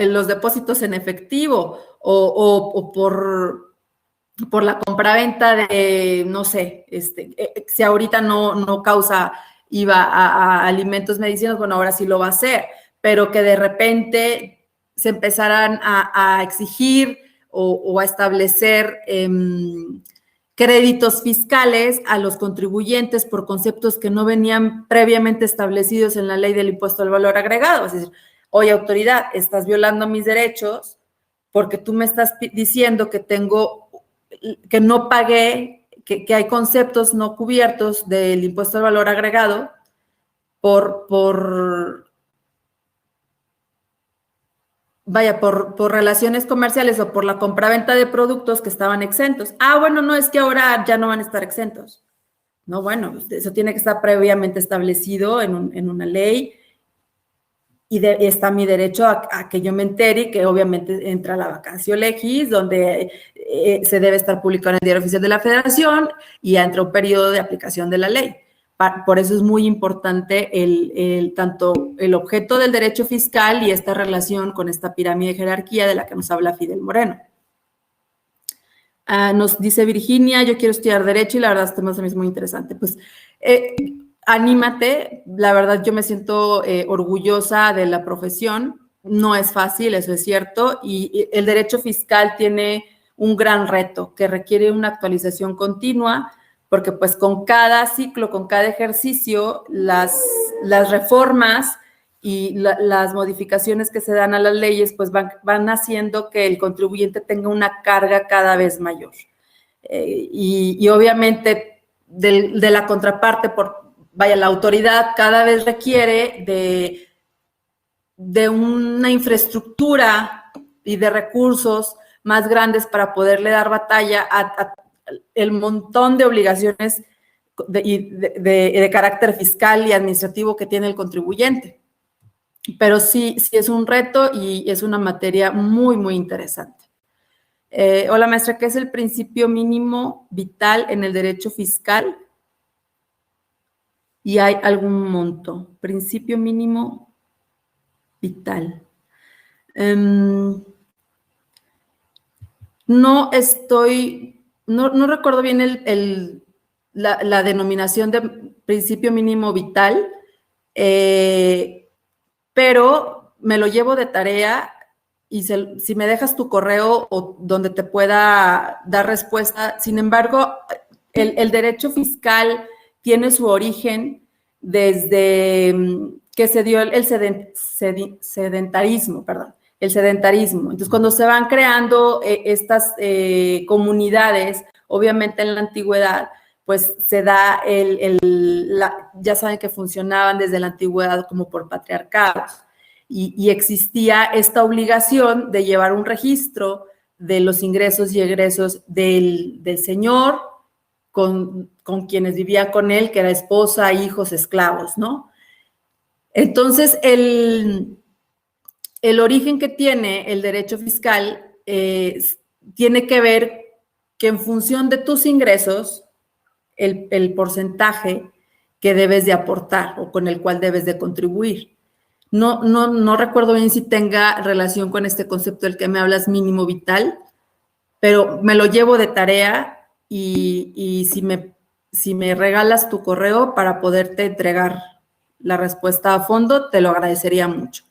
los depósitos en efectivo o por la compraventa de, no sé, si ahorita no causa IVA a alimentos, medicinas, bueno, ahora sí lo va a hacer, pero que de repente se empezaran a exigir o a establecer créditos fiscales a los contribuyentes por conceptos que no venían previamente establecidos en la ley del impuesto al valor agregado. Es decir, oye, autoridad, estás violando mis derechos porque tú me estás diciendo que no pagué, que hay conceptos no cubiertos del impuesto al valor agregado por relaciones comerciales o por la compraventa de productos que estaban exentos. Ah, bueno, no, es que ahora ya no van a estar exentos. No, bueno, eso tiene que estar previamente establecido en una ley y está mi derecho a que yo me entere y que obviamente entra la vacatio legis, donde se debe estar publicado en el Diario Oficial de la Federación y entra un periodo de aplicación de la ley. Por eso es muy importante tanto el objeto del derecho fiscal y esta relación con esta pirámide de jerarquía de la que nos habla Fidel Moreno. Nos dice Virginia, yo quiero estudiar Derecho y la verdad este tema es muy interesante. Pues anímate, la verdad yo me siento orgullosa de la profesión, no es fácil, eso es cierto, y el derecho fiscal tiene un gran reto que requiere una actualización continua, porque pues con cada ciclo, con cada ejercicio, las reformas y las modificaciones que se dan a las leyes pues van haciendo que el contribuyente tenga una carga cada vez mayor. Y obviamente de la contraparte, la autoridad cada vez requiere de una infraestructura y de recursos más grandes para poderle dar batalla a el montón de obligaciones de carácter fiscal y administrativo que tiene el contribuyente. Pero sí es un reto y es una materia muy, muy interesante. Hola, maestra, ¿qué es el principio mínimo vital en el derecho fiscal? ¿Y hay algún monto? Principio mínimo vital. No recuerdo bien la denominación de principio mínimo vital, pero me lo llevo de tarea y si me dejas tu correo o donde te pueda dar respuesta. Sin embargo, el derecho fiscal tiene su origen desde que se dio el sedentarismo, perdón. El sedentarismo. Entonces, cuando se van creando estas comunidades, obviamente en la antigüedad, pues se da ya saben que funcionaban desde la antigüedad como por patriarcados y existía esta obligación de llevar un registro de los ingresos y egresos del señor con quienes vivían con él, que era esposa, hijos, esclavos, ¿no? Entonces, el origen que tiene el derecho fiscal tiene que ver que en función de tus ingresos, el porcentaje que debes de aportar o con el cual debes de contribuir. No recuerdo bien si tenga relación con este concepto del que me hablas mínimo vital, pero me lo llevo de tarea y si me regalas tu correo para poderte entregar la respuesta a fondo, te lo agradecería mucho.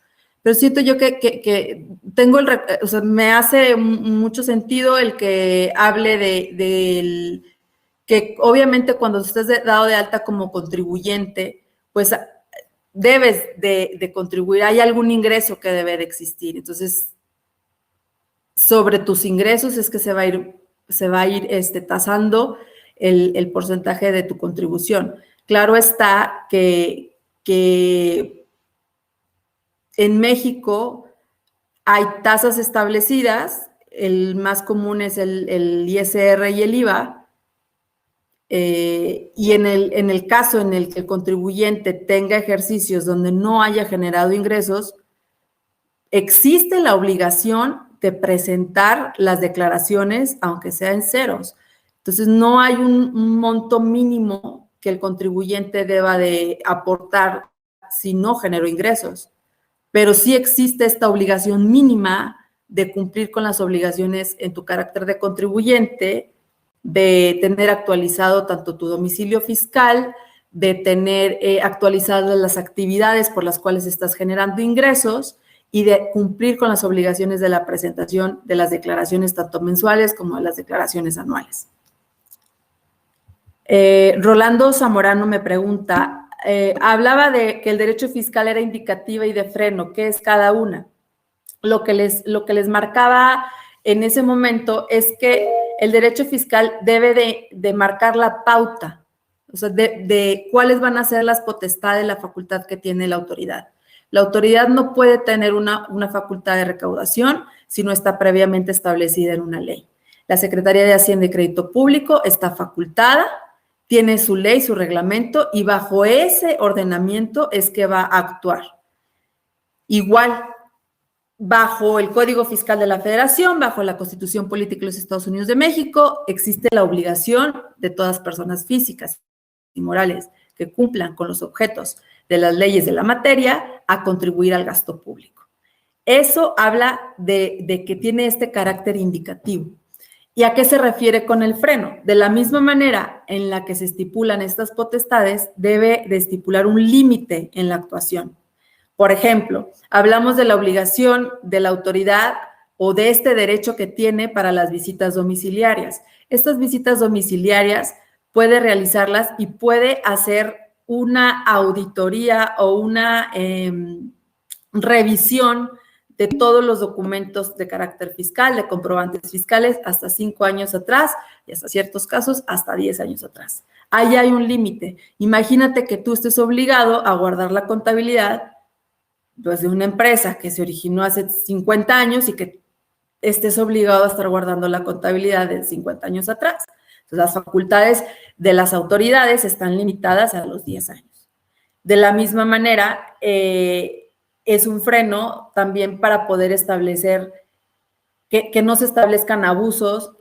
Pero siento yo que tengo o sea, me hace mucho sentido el que hable del que obviamente cuando estés dado de alta como contribuyente, pues debes de contribuir, hay algún ingreso que debe de existir. Entonces, sobre tus ingresos es que se va a ir tasando el porcentaje de tu contribución. Claro está que en México hay tasas establecidas, el más común es el ISR y el IVA, y en el caso en el que el contribuyente tenga ejercicios donde no haya generado ingresos, existe la obligación de presentar las declaraciones, aunque sea en ceros. Entonces, no hay un monto mínimo que el contribuyente deba de aportar si no generó ingresos, pero sí existe esta obligación mínima de cumplir con las obligaciones en tu carácter de contribuyente, de tener actualizado tanto tu domicilio fiscal, de tener actualizadas las actividades por las cuales estás generando ingresos y de cumplir con las obligaciones de la presentación de las declaraciones tanto mensuales como de las declaraciones anuales. Rolando Zamorano me pregunta, hablaba de que el derecho fiscal era indicativa y de freno, ¿qué es cada una? Lo que les marcaba en ese momento es que el derecho fiscal debe de marcar la pauta, o sea, de cuáles van a ser las potestades, la facultad que tiene la autoridad. La autoridad no puede tener una facultad de recaudación si no está previamente establecida en una ley. La Secretaría de Hacienda y Crédito Público está facultada, tiene su ley, su reglamento, y bajo ese ordenamiento es que va a actuar. Igual, bajo el Código Fiscal de la Federación, bajo la Constitución Política de los Estados Unidos de México, existe la obligación de todas personas físicas y morales que cumplan con los objetos de las leyes de la materia a contribuir al gasto público. Eso habla de que tiene este carácter indicativo. ¿Y a qué se refiere con el freno? De la misma manera en la que se estipulan estas potestades, debe de estipular un límite en la actuación. Por ejemplo, hablamos de la obligación de la autoridad o de este derecho que tiene para las visitas domiciliarias. Estas visitas domiciliarias puede realizarlas y puede hacer una auditoría o una revisión de todos los documentos de carácter fiscal, de comprobantes fiscales, hasta 5 años atrás y hasta ciertos casos hasta 10 años atrás. Ahí hay un límite. Imagínate que tú estés obligado a guardar la contabilidad pues, de una empresa que se originó hace 50 años y que estés obligado a estar guardando la contabilidad de 50 años atrás. Entonces, las facultades de las autoridades están limitadas a los 10 años. De la misma manera, es un freno también para poder establecer que no se establezcan abusos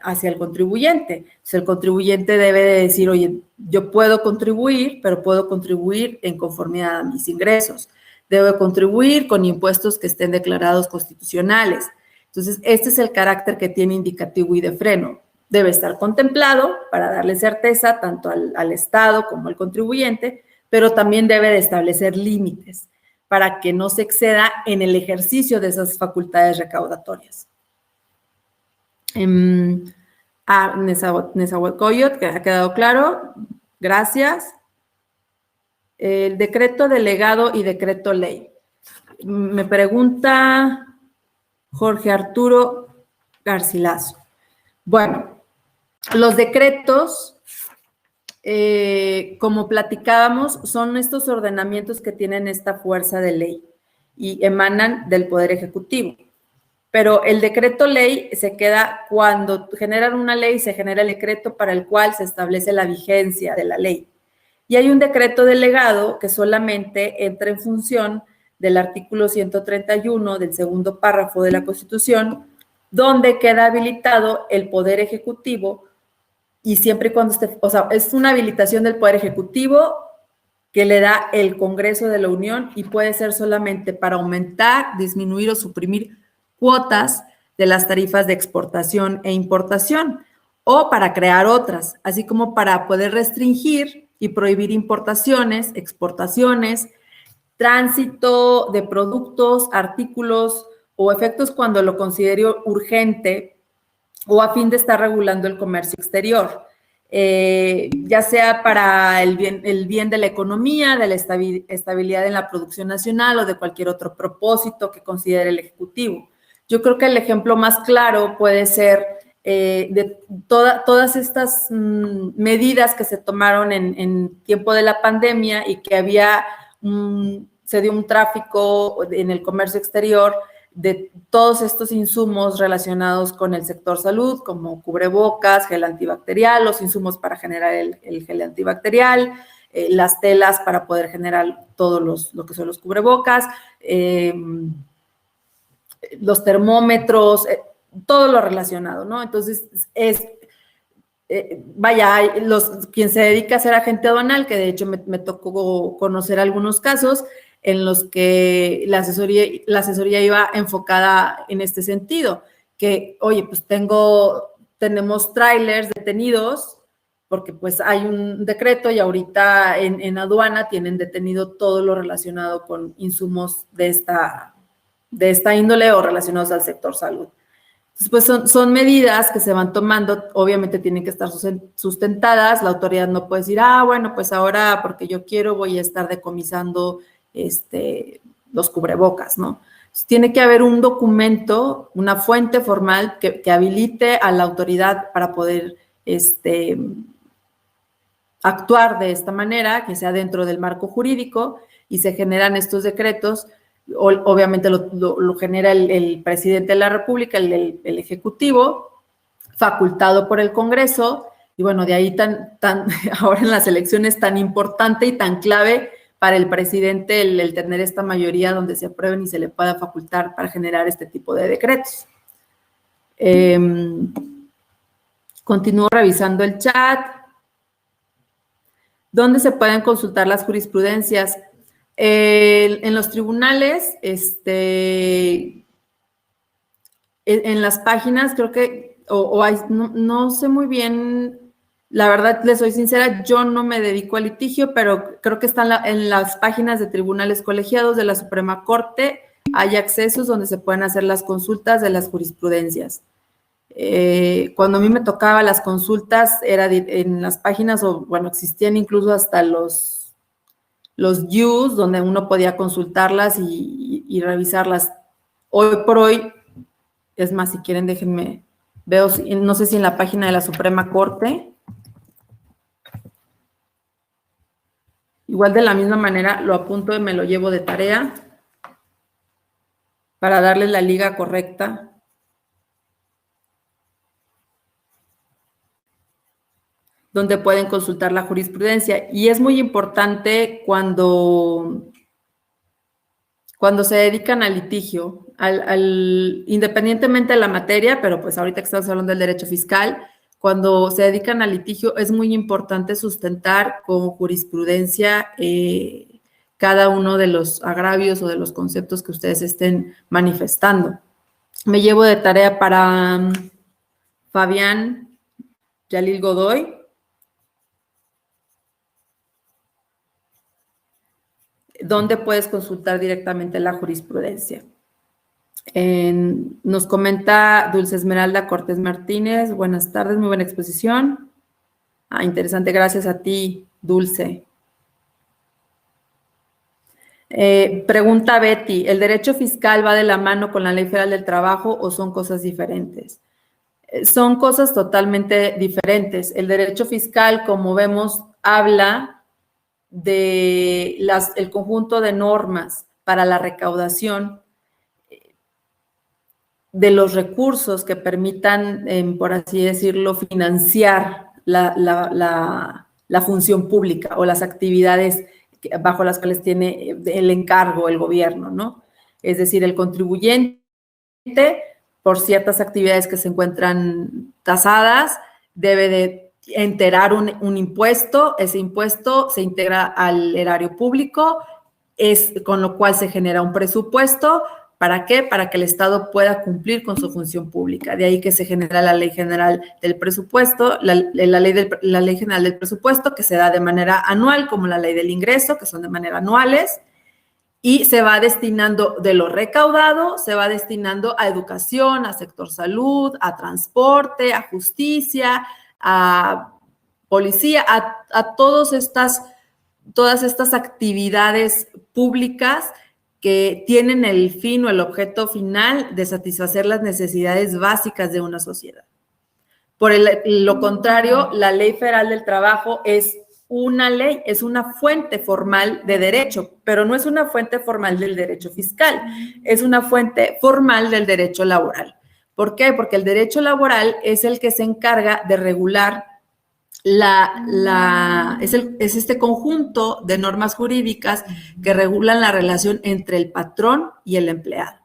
hacia el contribuyente. Entonces, el contribuyente debe de decir, oye, yo puedo contribuir, pero puedo contribuir en conformidad a mis ingresos. Debo contribuir con impuestos que estén declarados constitucionales. Entonces, este es el carácter que tiene indicativo y de freno. Debe estar contemplado para darle certeza tanto al Estado como al contribuyente, pero también debe de establecer límites para que no se exceda en el ejercicio de esas facultades recaudatorias. Nezahualcóyotl, que ha quedado claro, gracias. El decreto delegado y decreto ley. Me pregunta Jorge Arturo Garcilaso. Bueno, los decretos, como platicábamos, son estos ordenamientos que tienen esta fuerza de ley y emanan del Poder Ejecutivo. Pero el decreto ley se queda cuando generan una ley, se genera el decreto para el cual se establece la vigencia de la ley. Y hay un decreto delegado que solamente entra en función del artículo 131 del segundo párrafo de la Constitución, donde queda habilitado el Poder Ejecutivo y siempre y cuando esté, o sea, es una habilitación del Poder Ejecutivo que le da el Congreso de la Unión y puede ser solamente para aumentar, disminuir o suprimir cuotas de las tarifas de exportación e importación, o para crear otras, así como para poder restringir y prohibir importaciones, exportaciones, tránsito de productos, artículos o efectos cuando lo considere urgente o a fin de estar regulando el comercio exterior, ya sea para el bien de la economía, de la estabilidad en la producción nacional o de cualquier otro propósito que considere el Ejecutivo. Yo creo que el ejemplo más claro puede ser de todas estas medidas que se tomaron en tiempo de la pandemia y que se dio un tráfico en el comercio exterior de todos estos insumos relacionados con el sector salud, como cubrebocas, gel antibacterial, los insumos para generar el gel antibacterial, las telas para poder generar lo que son los cubrebocas, los termómetros, todo lo relacionado, ¿no? Entonces, quien se dedica a ser agente aduanal, que de hecho me tocó conocer algunos casos en los que la asesoría iba enfocada en este sentido, que, oye, pues tenemos trailers detenidos, porque pues hay un decreto y ahorita en aduana tienen detenido todo lo relacionado con insumos de esta índole o relacionados al sector salud. Entonces, pues son medidas que se van tomando, obviamente tienen que estar sustentadas, la autoridad no puede decir, bueno, pues ahora porque yo quiero voy a estar decomisando los cubrebocas, ¿no? Entonces, tiene que haber un documento, una fuente formal que habilite a la autoridad para poder actuar de esta manera, que sea dentro del marco jurídico, y se generan estos decretos. Obviamente lo genera el presidente de la República, el Ejecutivo, facultado por el Congreso, y bueno, de ahí ahora en las elecciones tan importante y tan clave para el presidente el tener esta mayoría donde se aprueben y se le pueda facultar para generar este tipo de decretos. Continúo revisando el chat. ¿Dónde se pueden consultar las jurisprudencias? En los tribunales, en las páginas, creo que, no sé muy bien, la verdad, les soy sincera, yo no me dedico al litigio, pero creo que están en las páginas de tribunales colegiados de la Suprema Corte, hay accesos donde se pueden hacer las consultas de las jurisprudencias. Cuando a mí me tocaba las consultas, era en las páginas, o bueno, existían incluso hasta los views donde uno podía consultarlas y revisarlas. Hoy por hoy, es más, si quieren déjenme, no sé si en la página de la Suprema Corte, igual de la misma manera lo apunto y me lo llevo de tarea para darles la liga correcta. Donde pueden consultar la jurisprudencia. Y es muy importante cuando se dedican al litigio, independientemente de la materia, pero pues ahorita que estamos hablando del derecho fiscal, cuando se dedican al litigio es muy importante sustentar con jurisprudencia cada uno de los agravios o de los conceptos que ustedes estén manifestando. Me llevo de tarea para Fabián Yalil Godoy. ¿Dónde puedes consultar directamente la jurisprudencia? Nos comenta Dulce Esmeralda Cortés Martínez. Buenas tardes, muy buena exposición. Interesante, gracias a ti, Dulce. Pregunta Betty, ¿el derecho fiscal va de la mano con la Ley Federal del Trabajo o son cosas diferentes? Son cosas totalmente diferentes. El derecho fiscal, como vemos, habla de el conjunto de normas para la recaudación de los recursos que permitan, por así decirlo, financiar la función pública o las actividades bajo las cuales tiene el encargo el gobierno, ¿no? Es decir, el contribuyente, por ciertas actividades que se encuentran tasadas, debe de enterar un impuesto, ese impuesto se integra al erario público, con lo cual se genera un presupuesto ¿Para qué? Para que el Estado pueda cumplir con su función pública. De ahí que se genera la Ley General del Presupuesto, la Ley General del Presupuesto, que se da de manera anual, como la Ley del Ingreso, que son de manera anuales, y se va destinando de lo recaudado, se va destinando a educación, a sector salud, a transporte, a justicia, a policía, a todas estas actividades públicas que tienen el fin o el objeto final de satisfacer las necesidades básicas de una sociedad. Por lo contrario, la Ley Federal del Trabajo es una ley, es una fuente formal de derecho, pero no es una fuente formal del derecho fiscal, es una fuente formal del derecho laboral. ¿Por qué? Porque el derecho laboral es el que se encarga de regular es este conjunto de normas jurídicas que regulan la relación entre el patrón y el empleado,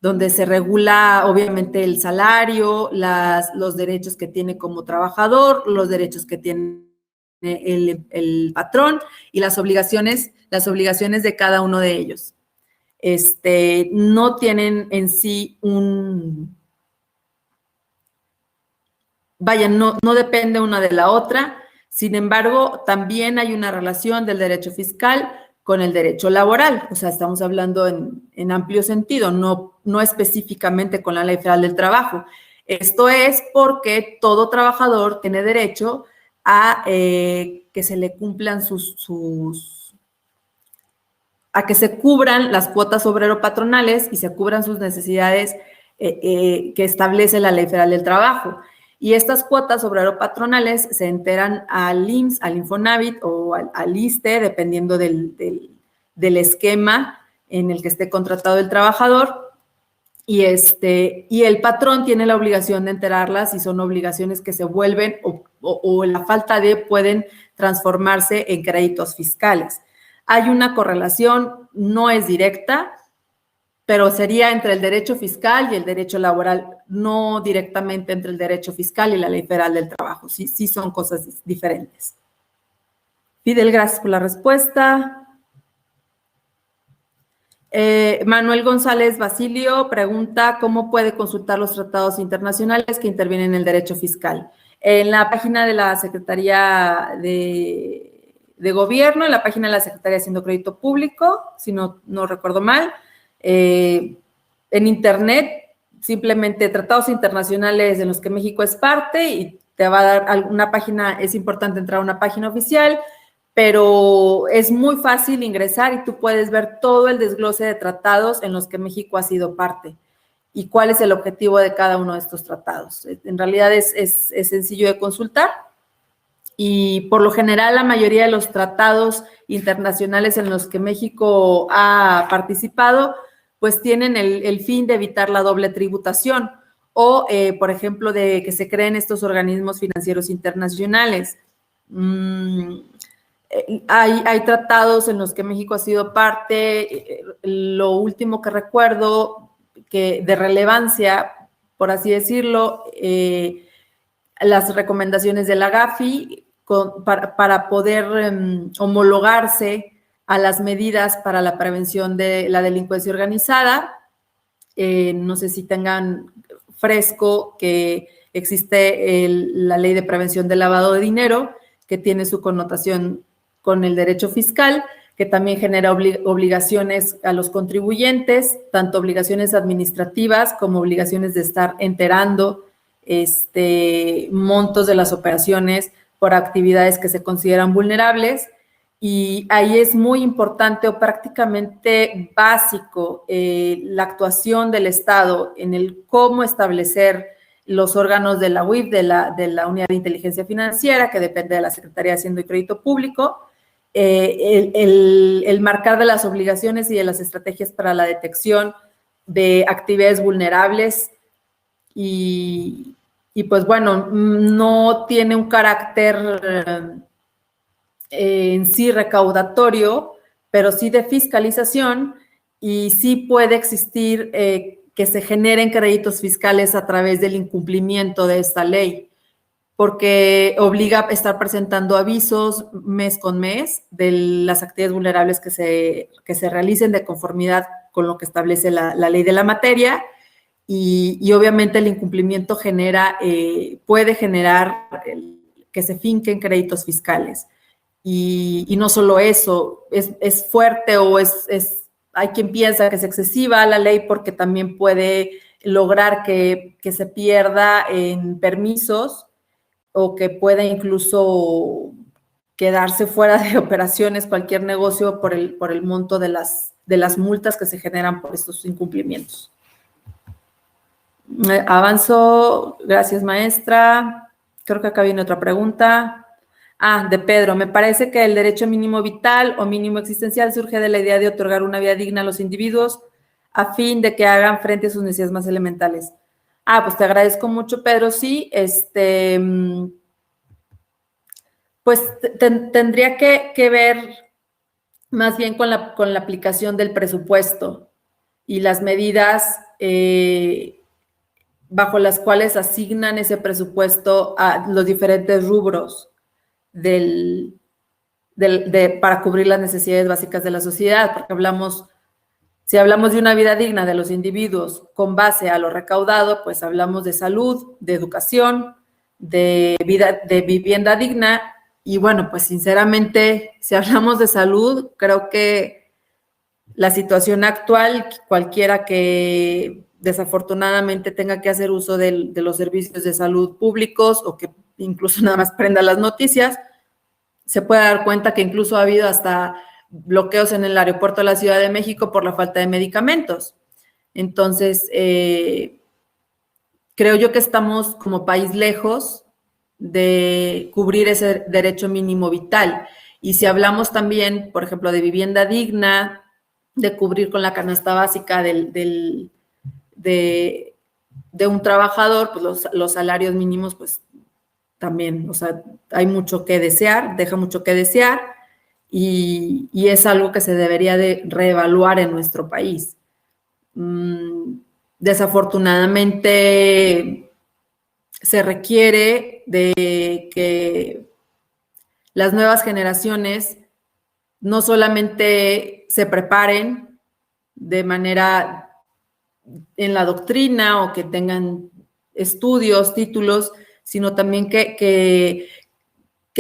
donde se regula obviamente el salario, los derechos que tiene como trabajador, los derechos que tiene el patrón y las obligaciones de cada uno de ellos. No tienen en sí no depende una de la otra. Sin embargo, también hay una relación del derecho fiscal con el derecho laboral. O sea, estamos hablando en amplio sentido, no específicamente con la Ley Federal del Trabajo. Esto es porque todo trabajador tiene derecho a que se le cumplan a que se cubran las cuotas obrero-patronales y se cubran sus necesidades que establece la Ley Federal del Trabajo. Y estas cuotas obrero-patronales se enteran al IMSS, al Infonavit o al ISSSTE, dependiendo del esquema en el que esté contratado el trabajador. Y el patrón tiene la obligación de enterarlas y son obligaciones que se vuelven o la falta de pueden transformarse en créditos fiscales. Hay una correlación, no es directa, pero sería entre el derecho fiscal y el derecho laboral, no directamente entre el derecho fiscal y la Ley Federal del Trabajo. Sí son cosas diferentes. Fidel, gracias por la respuesta. Manuel González Basilio pregunta cómo puede consultar los tratados internacionales que intervienen en el derecho fiscal. En la página de la Secretaría de Gobierno, en la página de la Secretaría de Hacienda y Crédito Público, si no recuerdo mal, en Internet, simplemente tratados internacionales en los que México es parte y te va a dar una página, es importante entrar a una página oficial, pero es muy fácil ingresar y tú puedes ver todo el desglose de tratados en los que México ha sido parte y cuál es el objetivo de cada uno de estos tratados. En realidad es sencillo de consultar y por lo general la mayoría de los tratados internacionales en los que México ha participado pues tienen el fin de evitar la doble tributación o, por ejemplo, de que se creen estos organismos financieros internacionales. Hay tratados en los que México ha sido parte. Lo último que recuerdo de relevancia, por así decirlo, las recomendaciones de la Gafi para poder homologarse a las medidas para la prevención de la delincuencia organizada. No sé si tengan fresco que existe la Ley de Prevención del Lavado de Dinero, que tiene su connotación con el derecho fiscal, que también genera obligaciones a los contribuyentes, tanto obligaciones administrativas como obligaciones de estar enterando montos de las operaciones por actividades que se consideran vulnerables. Y ahí es muy importante o prácticamente básico la actuación del Estado en el cómo establecer los órganos de la UIF, de la Unidad de Inteligencia Financiera, que depende de la Secretaría de Hacienda y Crédito Público, el marcar de las obligaciones y de las estrategias para la detección de actividades vulnerables y pues bueno, no tiene un carácter en sí recaudatorio, pero sí de fiscalización y sí puede existir que se generen créditos fiscales a través del incumplimiento de esta ley, porque obliga a estar presentando avisos mes con mes de las actividades vulnerables que se realicen de conformidad con lo que establece la ley de la materia, y obviamente el incumplimiento puede generar que se finquen créditos fiscales. Y no solo eso, es fuerte o hay quien piensa que es excesiva la ley porque también puede lograr que se pierda en permisos o que pueda incluso quedarse fuera de operaciones cualquier negocio por el monto de las multas que se generan por estos incumplimientos. Avanzo. Gracias, maestra. Creo que acá viene otra pregunta. De Pedro. Me parece que el derecho mínimo vital o mínimo existencial surge de la idea de otorgar una vida digna a los individuos a fin de que hagan frente a sus necesidades más elementales. Pues te agradezco mucho, Pedro. Sí, pues tendría que ver más bien con la aplicación del presupuesto y las medidas bajo las cuales asignan ese presupuesto a los diferentes rubros para cubrir las necesidades básicas de la sociedad, porque si hablamos de una vida digna de los individuos con base a lo recaudado, pues hablamos de salud, de educación, de vivienda digna, y bueno, pues sinceramente, si hablamos de salud, creo que la situación actual, cualquiera que desafortunadamente tenga que hacer uso de los servicios de salud públicos o que incluso nada más prenda las noticias, se puede dar cuenta que incluso ha habido hasta bloqueos en el aeropuerto de la Ciudad de México por la falta de medicamentos. Entonces, creo yo que estamos como país lejos de cubrir ese derecho mínimo vital. Y si hablamos también, por ejemplo, de vivienda digna, de cubrir con la canasta básica de un trabajador, pues los salarios mínimos, pues también, o sea, hay mucho que desear, deja mucho que desear, y es algo que se debería de reevaluar en nuestro país. Desafortunadamente, se requiere de que las nuevas generaciones no solamente se preparen de manera en la doctrina o que tengan estudios, títulos, sino también que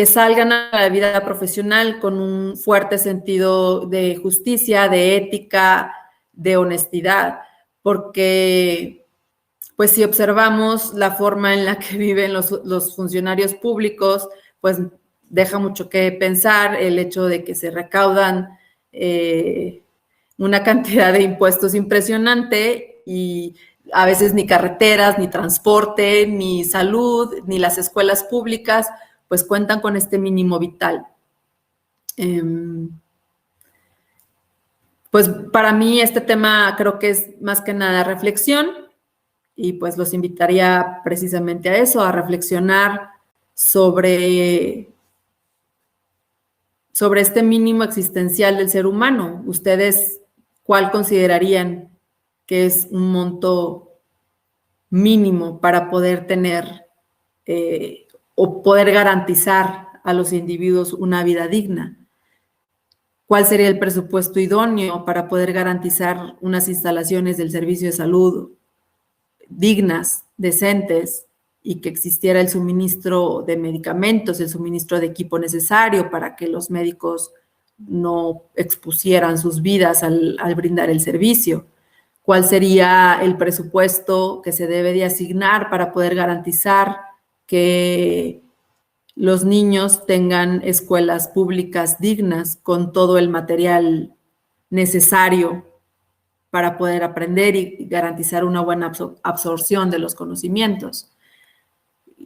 salgan a la vida profesional con un fuerte sentido de justicia, de ética, de honestidad, porque pues si observamos la forma en la que viven los funcionarios públicos, pues deja mucho que pensar el hecho de que se recaudan una cantidad de impuestos impresionante y a veces ni carreteras, ni transporte, ni salud, ni las escuelas públicas, pues cuentan con este mínimo vital. Pues para mí este tema creo que es más que nada reflexión y pues los invitaría precisamente a eso, a reflexionar sobre este mínimo existencial del ser humano. ¿Ustedes cuál considerarían que es un monto mínimo para poder tener o poder garantizar a los individuos una vida digna? ¿Cuál sería el presupuesto idóneo para poder garantizar unas instalaciones del servicio de salud dignas, decentes, y que existiera el suministro de medicamentos, el suministro de equipo necesario para que los médicos no expusieran sus vidas al brindar el servicio? ¿Cuál sería el presupuesto que se debe de asignar para poder garantizar que los niños tengan escuelas públicas dignas con todo el material necesario para poder aprender y garantizar una buena absorción de los conocimientos?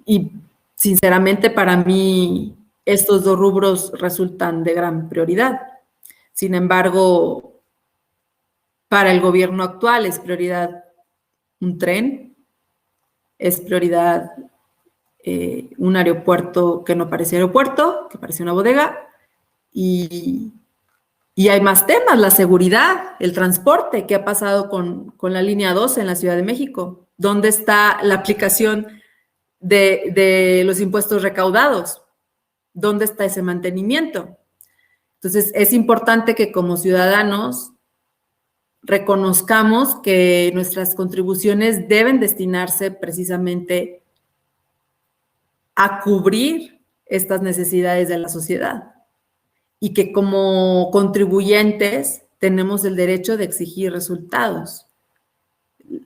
Y sinceramente para mí estos dos rubros resultan de gran prioridad. Sin embargo, para el gobierno actual es prioridad un tren, es prioridad un aeropuerto que no parece aeropuerto, que parece una bodega, y hay más temas, la seguridad, el transporte. ¿Qué ha pasado con la línea 12 en la Ciudad de México? ¿Dónde está la aplicación de los impuestos recaudados? ¿Dónde está ese mantenimiento? Entonces, es importante que como ciudadanos reconozcamos que nuestras contribuciones deben destinarse precisamente a cubrir estas necesidades de la sociedad y que como contribuyentes tenemos el derecho de exigir resultados.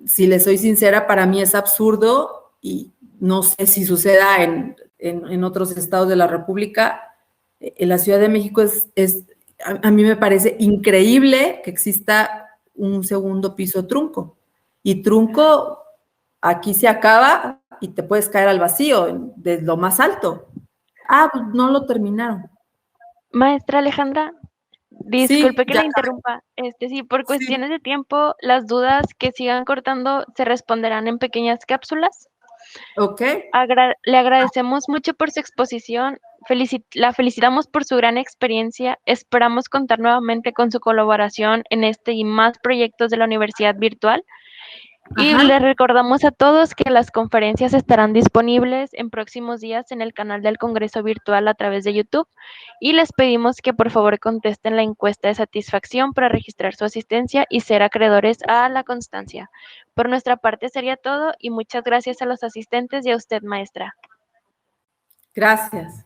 Si les soy sincera, para mí es absurdo y no sé si suceda en otros estados de la República. En la Ciudad de México a mí me parece increíble que exista un segundo piso trunco. Y trunco aquí se acaba y te puedes caer al vacío de lo más alto. Ah, pues no lo terminaron. Maestra Alejandra, disculpe Sí, que ya. la interrumpa. Sí, por Sí. cuestiones de tiempo, las dudas que sigan cortando se responderán en pequeñas cápsulas. Ok. Le agradecemos mucho por su exposición, la felicitamos por su gran experiencia, esperamos contar nuevamente con su colaboración en este y más proyectos de la Universidad Virtual. Y Ajá. les recordamos a todos que las conferencias estarán disponibles en próximos días en el canal del Congreso Virtual a través de YouTube y les pedimos que por favor contesten la encuesta de satisfacción para registrar su asistencia y ser acreedores a la constancia. Por nuestra parte sería todo y muchas gracias a los asistentes y a usted, maestra. Gracias.